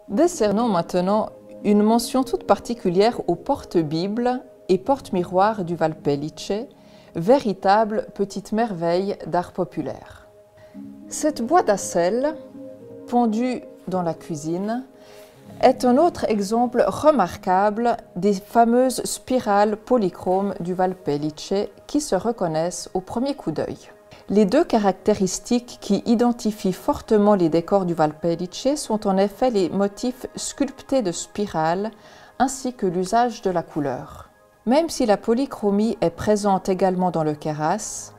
Décernons maintenant une mention toute particulière aux porte-bibles et porte-miroirs du Valpellice, véritable petite merveille d'art populaire. Cette boîte à sel, pendue dans la cuisine, est un autre exemple remarquable des fameuses spirales polychromes du Valpellice qui se reconnaissent au premier coup d'œil. Les deux caractéristiques qui identifient fortement les décors du Valpellice sont en effet les motifs sculptés de spirales ainsi que l'usage de la couleur. Même si la polychromie est présente également dans le Queyras,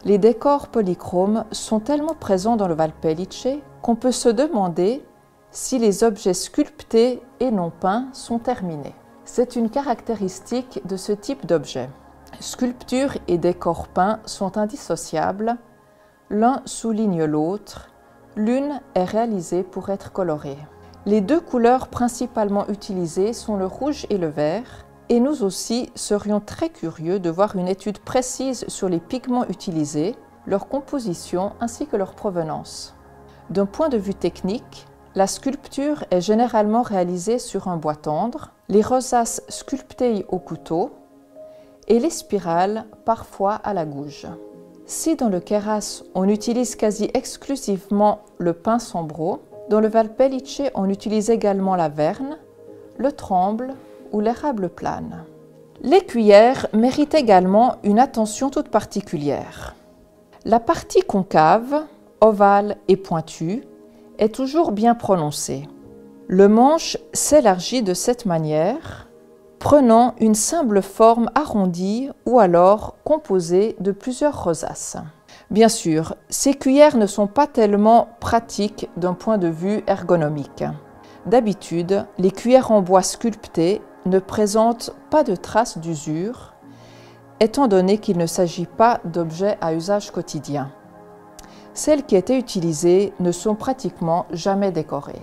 les décors polychromes sont tellement présents dans le Valpellice qu'on peut se demander si les objets sculptés et non peints sont terminés. C'est une caractéristique de ce type d'objet. Sculpture et décor peint sont indissociables, l'un souligne l'autre, l'une est réalisée pour être colorée. Les deux couleurs principalement utilisées sont le rouge et le vert, et nous aussi serions très curieux de voir une étude précise sur les pigments utilisés, leur composition ainsi que leur provenance. D'un point de vue technique, la sculpture est généralement réalisée sur un bois tendre, les rosaces sculptées au couteau et les spirales parfois à la gouge. Si dans le Queyras on utilise quasi exclusivement le pin Sambro, dans le Valpellice on utilise également la verne, le tremble ou l'érable plane. Les cuillères méritent également une attention toute particulière. La partie concave, ovale et pointue, est toujours bien prononcée. Le manche s'élargit de cette manière, prenant une simple forme arrondie ou alors composée de plusieurs rosaces. Bien sûr, ces cuillères ne sont pas tellement pratiques d'un point de vue ergonomique. D'habitude, les cuillères en bois sculptées ne présentent pas de traces d'usure, étant donné qu'il ne s'agit pas d'objets à usage quotidien. Celles qui étaient utilisées ne sont pratiquement jamais décorées.